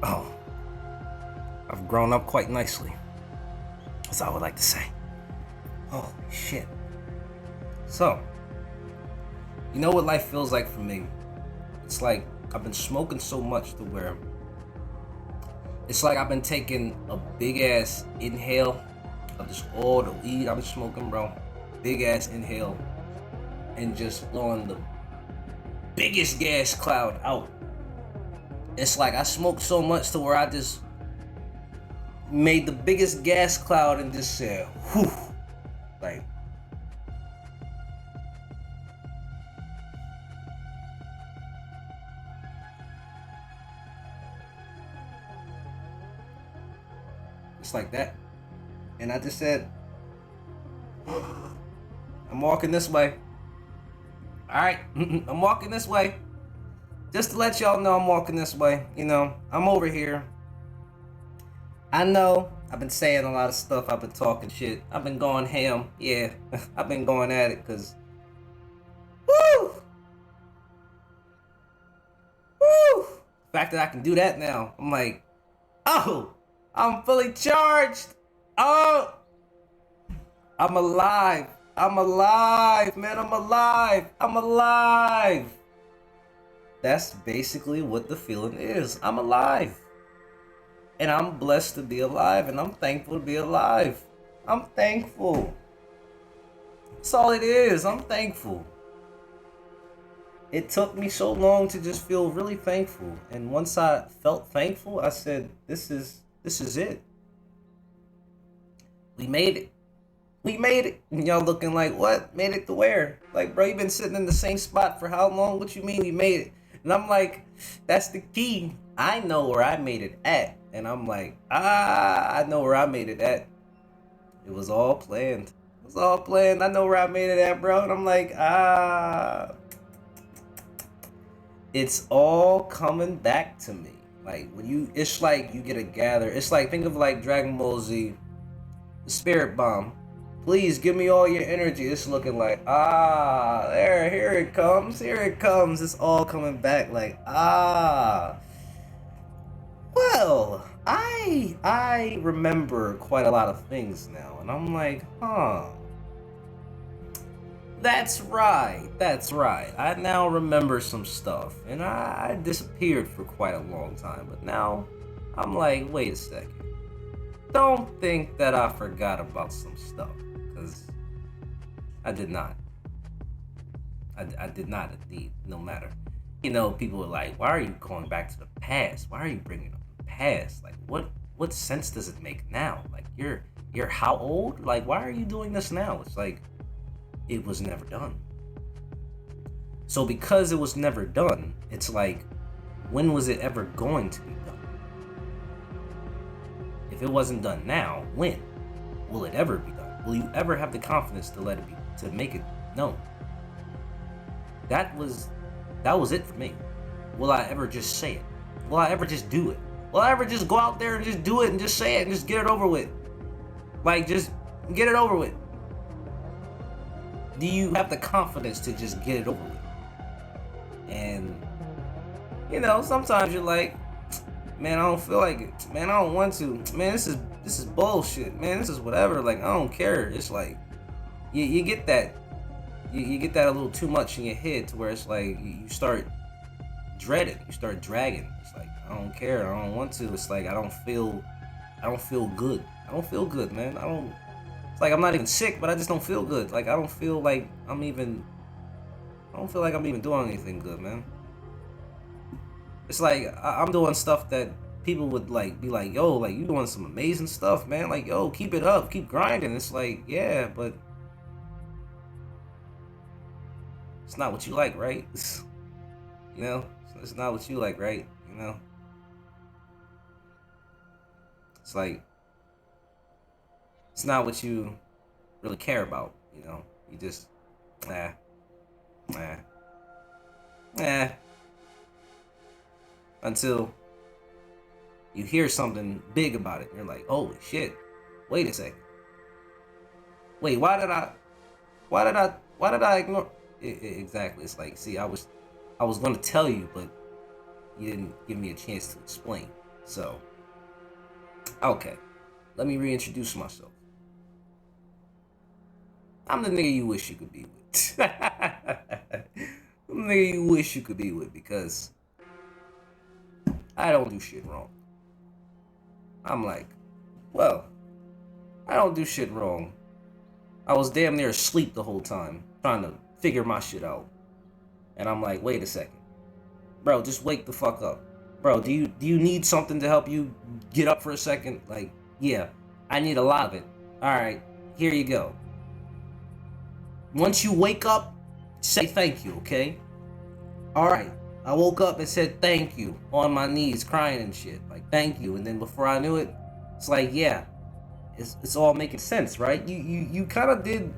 Oh, I've grown up quite nicely, as I would like to say. Holy shit. So, you know what life feels like for me? It's like I've been smoking so much to where it's like I've been taking a big ass inhale of just all the weed I've been smoking, bro. Big ass inhale, and just blowing the biggest gas cloud out. It's like I smoked so much to where I just made the biggest gas cloud and just said, whew. Like, it's like that. And I just said, I'm walking this way. Alright, I'm walking this way. Just to let y'all know I'm walking this way. You know, I'm over here. I know I've been saying a lot of stuff. I've been talking shit. I've been going ham. Yeah, I've been going at it because, woo! Woo! The fact that I can do that now, I'm like, oh, I'm fully charged. Oh, I'm alive. I'm alive, man. I'm alive. I'm alive. That's basically what the feeling is. I'm alive. And I'm blessed to be alive, and I'm thankful to be alive. I'm thankful. That's all it is. I'm thankful. It took me so long to just feel really thankful. And once I felt thankful, I said, this is it. We made it. We made it. And y'all looking like, what? Made it to where? Like, bro, you been sitting in the same spot for how long? What you mean we made it? And I'm like, that's the key. I know where I made it at. And I'm like, I know where I made it at. It was all planned. It was all planned. I know where I made it at, bro. And I'm like, it's all coming back to me. Like, when you, it's like you get a gather. It's like, think of like Dragon Ball Z, the Spirit Bomb. Please give me all your energy. It's looking like, here it comes. Here it comes. It's all coming back like, well, I remember quite a lot of things now, and I'm like, that's right, that's right. I now remember some stuff, and I disappeared for quite a long time, but now I'm like, wait a second. Don't think that I forgot about some stuff, because I did not. I did not indeed, no matter. You know, people are like, why are you going back to the past? Why are you bringing up the past? Like, what sense does it make now? Like, you're how old? Like, why are you doing this now? It's like, it was never done. So because it was never done, it's like, when was it ever going to be done? If it wasn't done now, when? Will it ever be done? Will you ever have the confidence to let it be, to make it known? That was it for me. Will I ever just say it? Will I ever just do it? Will I ever just go out there and just do it and just say it and just get it over with? Like, just get it over with. Do you have the confidence to just get it over with? And, you know, sometimes you're like, man, I don't feel like it. Man, I don't want to. Man, this is bullshit. Man, this is whatever. Like, I don't care. It's like, you get that. You get that a little too much in your head to where it's like you start dreading, you start dragging. It's like, I don't care, I don't want to. It's like I don't feel good. I don't feel good, man. It's like I'm not even sick, but I just don't feel good. Like I don't feel like I'm even doing anything good, man. It's like I'm doing stuff that people would like be like, yo, like you doing some amazing stuff, man. Like, yo, keep it up, keep grinding. It's like, yeah, but it's not what you like, right? You know, it's not what you like, right? You know, it's like it's not what you really care about. You know, you just nah, nah, nah. Until you hear something big about it, and you're like, holy shit! Wait a second. Wait, why did I ignore? Exactly. It's like, see, I was going to tell you, but you didn't give me a chance to explain. So, okay, let me reintroduce myself. I'm the nigga you wish you could be with. I'm the nigga you wish you could be with because I don't do shit wrong. I'm like, well, I don't do shit wrong. I was damn near asleep the whole time, trying to figure my shit out. And I'm like, wait a second. Bro, just wake the fuck up. Bro, do you need something to help you get up for a second? Like, yeah, I need a lot of it. Alright, here you go. Once you wake up, say thank you, okay? Alright. I woke up and said thank you on my knees, crying and shit. Like, thank you. And then before I knew it, it's like, yeah, it's all making sense, right? You kind of did.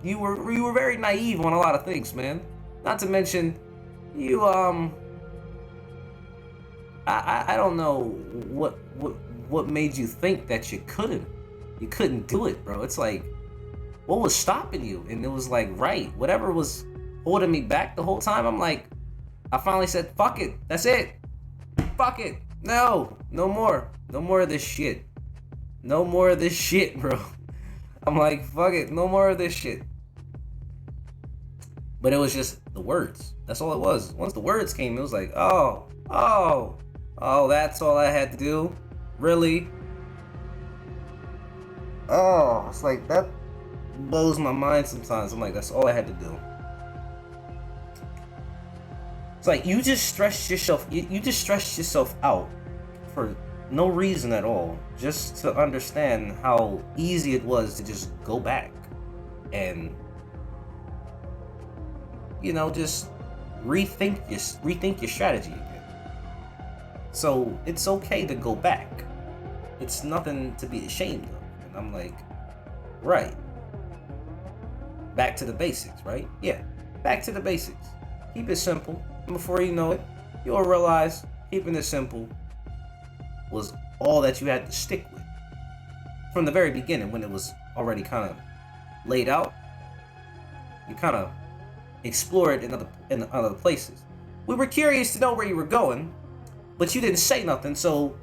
You were very naive on a lot of things, man. Not to mention, you I don't know what made you think that you couldn't do it, bro. It's like, what was stopping you? And it was like, right, whatever was holding me back the whole time. I'm like, I finally said, fuck it, that's it, fuck it, no more of this shit, no more of this shit, bro. I'm like, fuck it, no more of this shit. But it was just the words. That's all it was. Once the words came, it was like, oh, that's all I had to do? Really? Oh, it's like, that blows my mind sometimes. I'm like, that's all I had to do. It's like, you just stressed yourself out for no reason at all, just to understand how easy it was to just go back and, you know, just rethink your strategy again. So it's okay to go back. It's nothing to be ashamed of. And I'm like, right. Back to the basics, right? Yeah, back to the basics. Keep it simple. And before you know it, you'll realize keeping it simple was all that you had to stick with. From the very beginning, when it was already kind of laid out, you kind of explore it in other places. We were curious to know where you were going, but you didn't say nothing, so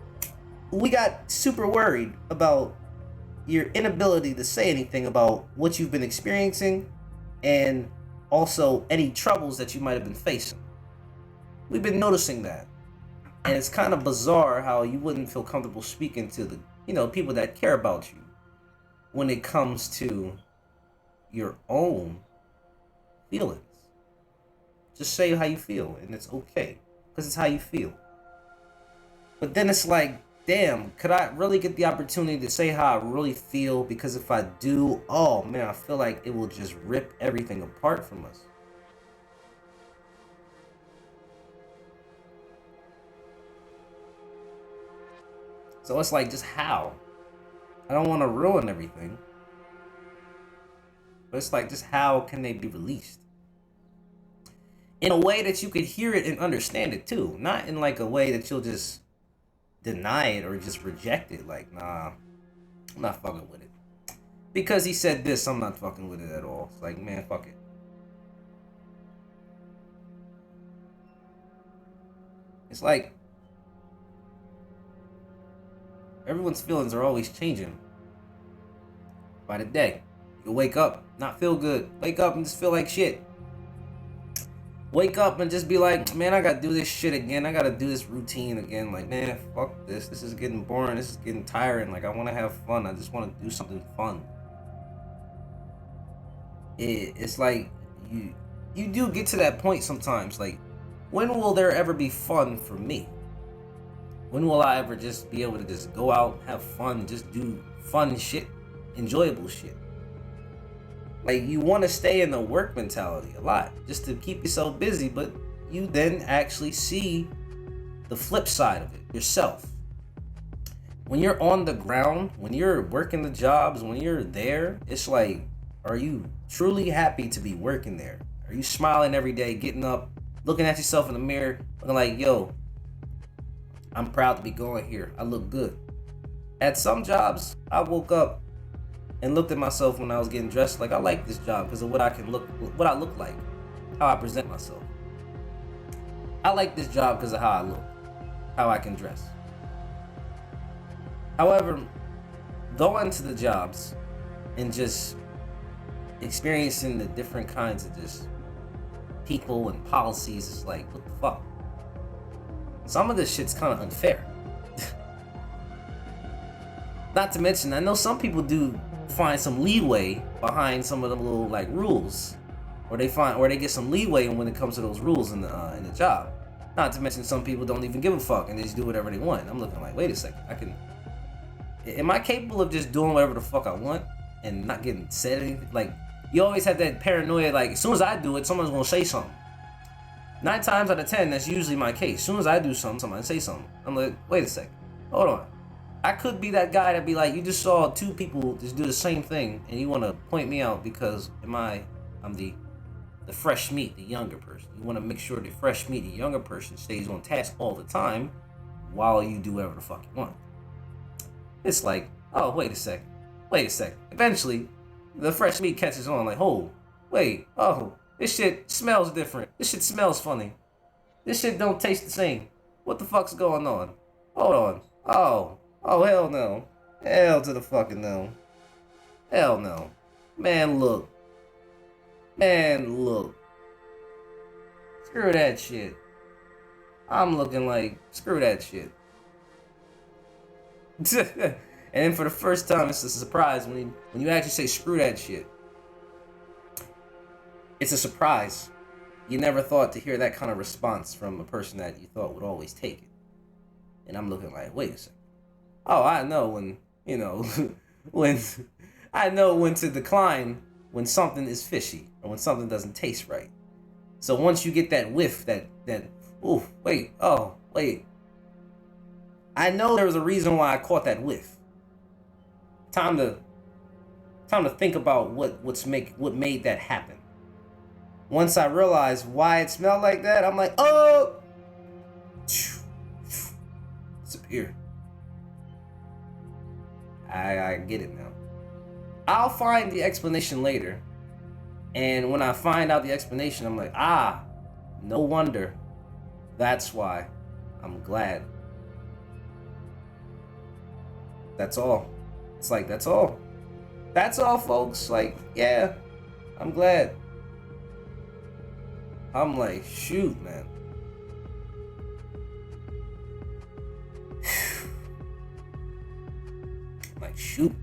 we got super worried about your inability to say anything about what you've been experiencing and also any troubles that you might have been facing. We've been noticing that. And it's kind of bizarre how you wouldn't feel comfortable speaking to the, you know, people that care about you when it comes to your own feelings. Just say how you feel, and it's okay, because it's how you feel. But then it's like, damn, could I really get the opportunity to say how I really feel? Because if I do, oh man, I feel like it will just rip everything apart from us. So it's like, just how? I don't want to ruin everything. But it's like, just how can they be released? In a way that you could hear it and understand it too. Not in like a way that you'll just deny it or just reject it. Like, nah, I'm not fucking with it. Because he said this, I'm not fucking with it at all. It's like, man, fuck it. It's like, everyone's feelings are always changing by the day. You'll wake up, not feel good. Wake up and just feel like shit. Wake up and just be like, man, I gotta do this shit again. I gotta do this routine again. Like, man, fuck this. This is getting boring. This is getting tiring. Like, I want to have fun. I just want to do something fun. It's like, you do get to that point sometimes. Like, when will there ever be fun for me? When will I ever just be able to just go out, have fun, just do fun shit, enjoyable shit? Like, you want to stay in the work mentality a lot, just to keep yourself busy, but you then actually see the flip side of it yourself. When you're on the ground, when you're working the jobs, when you're there, it's like, are you truly happy to be working there? Are you smiling every day, getting up, looking at yourself in the mirror, looking like, yo, I'm proud to be going here. I look good. At some jobs, I woke up and looked at myself when I was getting dressed, like, I like this job because of what I look like, how I present myself. I like this job because of how I look. how I can dress. However, going to the jobs and just experiencing the different kinds of just people and policies is like, what the fuck? Some of this shit's kind of unfair. Not to mention, I know some people do find some leeway behind some of the little like rules, or they get some leeway when it comes to those rules in the job. Not to mention, some people don't even give a fuck and they just do whatever they want. I'm looking like, wait a second, am I capable of just doing whatever the fuck I want and not getting said anything? Like, you always have that paranoia, like, as soon as I do it, someone's gonna say something. 9 times out of 10, that's usually my case. As soon as I do something, somebody say something. I'm like, wait a second, hold on. I could be that guy that be like, you just saw 2 people just do the same thing and you wanna point me out because I'm the fresh meat, the younger person. You wanna make sure the fresh meat, the younger person stays on task all the time while you do whatever the fuck you want. It's like, oh, wait a second. Eventually, the fresh meat catches on, like, oh, wait, oh, this shit smells different. This shit smells funny. This shit don't taste the same. What the fuck's going on? Hold on. Oh, hell no. Hell to the fucking no. Hell no. Man, look. Screw that shit. I'm looking like, screw that shit. And then for the first time, it's a surprise when you actually say screw that shit. It's a surprise. You never thought to hear that kind of response from a person that you thought would always take it. And I'm looking like, wait a second. Oh, I know when, I know when to decline when something is fishy or when something doesn't taste right. So once you get that whiff, ooh, wait. I know there was a reason why I caught that whiff. Time to think about what made that happen. Once I realized why it smelled like that, I'm like, oh, disappear. I get it now. I'll find the explanation later, and when I find out the explanation, I'm like, no wonder. That's why. I'm glad. That's all. It's like, that's all. That's all, folks. Like, yeah, I'm glad. I'm like, shoot, man. I'm like, shoot.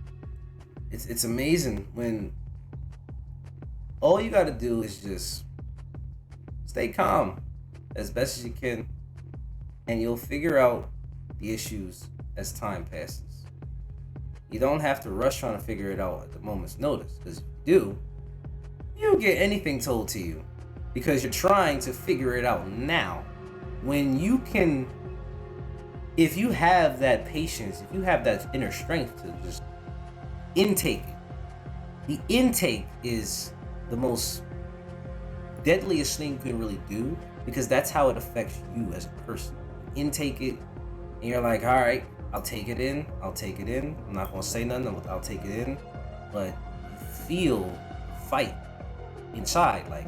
It's amazing when all you gotta do is just stay calm as best as you can, and you'll figure out the issues as time passes. You don't have to rush trying to figure it out at the moment's notice, because if you don't get anything told to you because you're trying to figure it out now. When you can, if you have that patience, if you have that inner strength to just intake it, the intake is the most deadliest thing you can really do, because that's how it affects you as a person. Intake it, and you're like, all right, I'll take it in. I'm not gonna say nothing. I'll take it in. But feel fight inside. Like,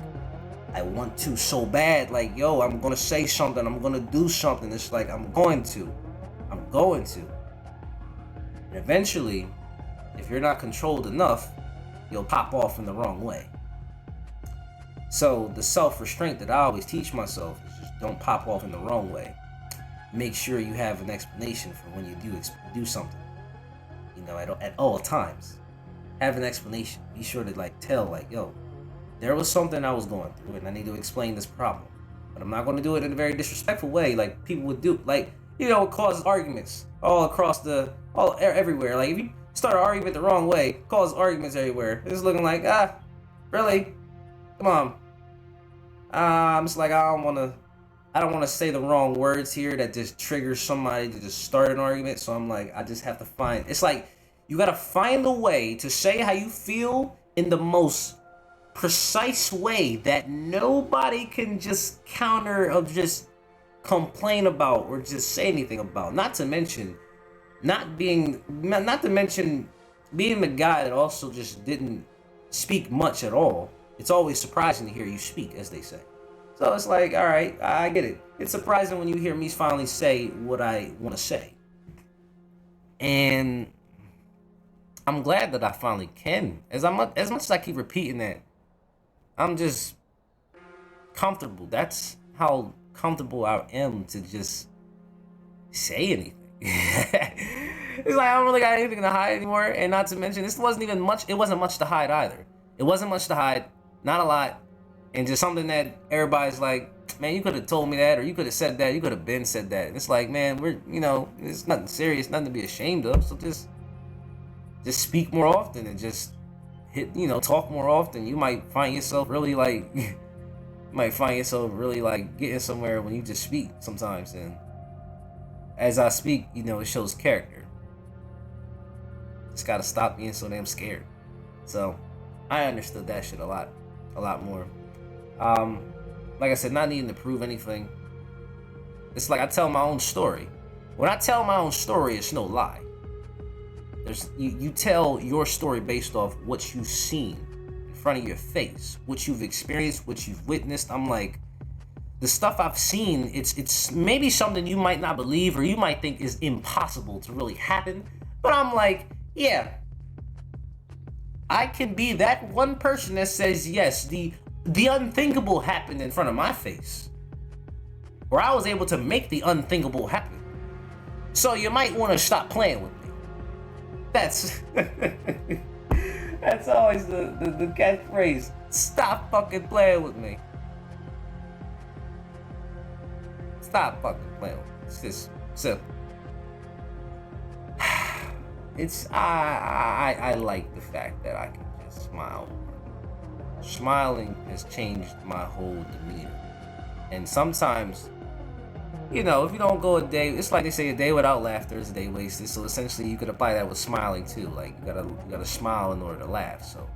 I want to so bad. Like, yo, I'm gonna say something. I'm gonna do something. It's like, I'm going to. And eventually, if you're not controlled enough, you'll pop off in the wrong way. So the self-restraint that I always teach myself is just don't pop off in the wrong way. Make sure you have an explanation for when you do something. At all times, have an explanation. Be sure to tell yo, there was something I was going through, and I need to explain this problem. But I'm not going to do it in a very disrespectful way, like people would do. It causes arguments all across everywhere. Like, if you start an argument the wrong way, it causes arguments everywhere. It's looking like, really? Come on. I'm just like, I don't want to say the wrong words here that just triggers somebody to just start an argument. So I'm like, I just have to find. It's like, you got to find a way to say how you feel in the most precise way that nobody can just counter or just complain about or just say anything about. Not to mention being the guy that also just didn't speak much at all. It's always surprising to hear you speak, as they say. It's So it's like, all right, I get it. It's surprising when you hear me finally say what I want to say. And I'm glad that I finally can. As much as I keep repeating that, I'm just comfortable. That's how comfortable I am to just say anything. It's like I don't really got anything to hide anymore. And not to mention, this wasn't even much. It wasn't much to hide either. It wasn't much to hide. Not a lot. And just something that everybody's like, man, you could have told me that, or you could have said that, you could have been said that. And it's like, man, it's nothing serious, nothing to be ashamed of. So just speak more often and just talk more often. You might find yourself really like, getting somewhere when you just speak sometimes. And as I speak, it shows character. Just gotta stop being so damn scared. So I understood that shit a lot more. Like I said, not needing to prove anything. It's like I tell my own story. When I tell my own story, it's no lie. You tell your story based off what you've seen in front of your face, what you've experienced, what you've witnessed. I'm like, the stuff I've seen, it's maybe something you might not believe or you might think is impossible to really happen. But I'm like, yeah, I can be that one person that says, yes, the unthinkable happened in front of my face. Or I was able to make the unthinkable happen. So you might want to stop playing with me. That's that's always the catchphrase. Stop fucking playing with me. Stop fucking playing with me. It's just simple. I like the fact that I can just smile. Smiling has changed my whole demeanor. And sometimes, if you don't go a day, it's like they say, a day without laughter is a day wasted. So essentially, you could apply that with smiling too. Like you gotta smile in order to laugh. So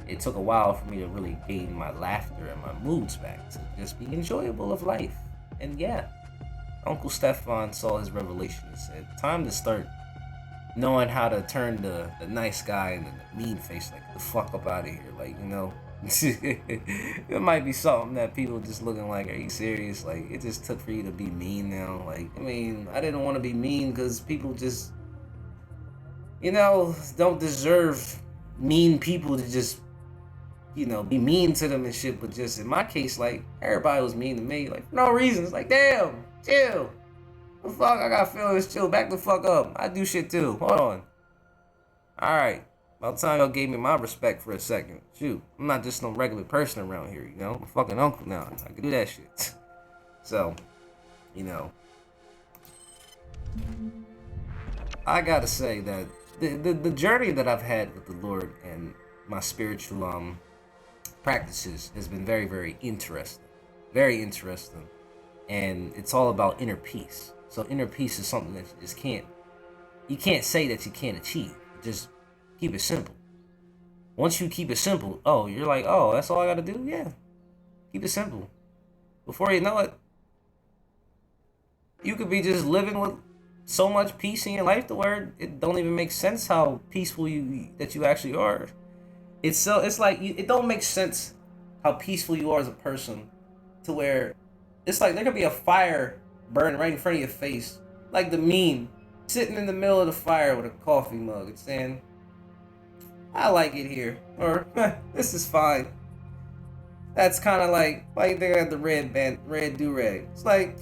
it took a while for me to really gain my laughter and my moods back to just be enjoyable of life. And yeah, Uncle Stefan saw his revelation and said, time to start knowing how to turn the nice guy into the mean face, like the fuck up out of here. Like, it might be something that people just looking like, are you serious? Like, it just took for you to be mean now. Like, I mean, I didn't want to be mean because people just, don't deserve mean people to just, be mean to them and shit. But just in my case, like, everybody was mean to me, like, for no reason. It's like, damn, chill. The fuck, I got feelings, chill, back the fuck up. I do shit too. Hold on. Alright. About time y'all gave me my respect for a second. Shoot, I'm not just no regular person around here, I'm a fucking uncle now. I can do that shit. So, I gotta say that the journey that I've had with the Lord and my spiritual practices has been very, very interesting. Very interesting. And it's all about inner peace. So inner peace is something that you can't say that you can't achieve. Just keep it simple. Once you keep it simple, you're like, that's all I gotta do? Yeah. Keep it simple. Before you know it, you could be just living with so much peace in your life to where it don't even make sense how peaceful that you actually are. It's like it don't make sense how peaceful you are as a person to where it's like there could be a fire burning right in front of your face. Like the meme, sitting in the middle of the fire with a coffee mug. It's saying, I like it here. Or, this is fine. That's kind of like, why you think I got the red do-rag? It's like,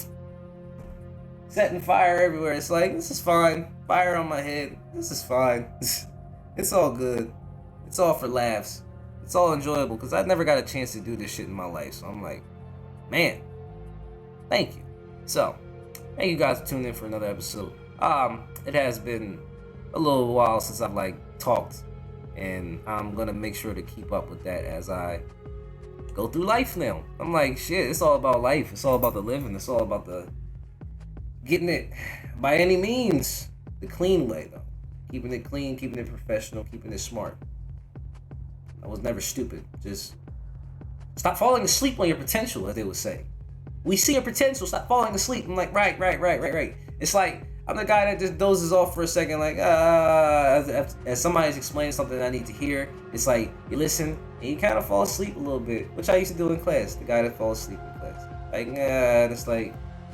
setting fire everywhere. It's like, this is fine. Fire on my head. This is fine. It's all good. It's all for laughs. It's all enjoyable, because I never got a chance to do this shit in my life. So I'm like, man, thank you. So, thank you guys for tuning in for another episode. It has been a little while since I've talked, and I'm gonna make sure to keep up with that as I go through life now. I'm like, shit, it's all about life. It's all about the living. It's all about the getting it by any means, the clean way though. Keeping it clean, keeping it professional, keeping it smart. I was never stupid. Just stop falling asleep on your potential, as they would say. We see your potential, stop falling asleep. I'm like, right. It's like, I'm the guy that just dozes off for a second, like, as somebody's explaining something I need to hear. It's like, you listen, and you kind of fall asleep a little bit, which I used to do in class, the guy that falls asleep in class. Like, and it's like,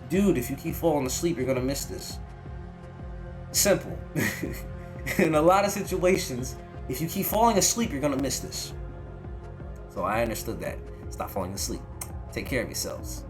dude, if you keep falling asleep, you're gonna miss this. Simple. In a lot of situations, if you keep falling asleep, you're gonna miss this. So I understood that. Stop falling asleep. Take care of yourselves.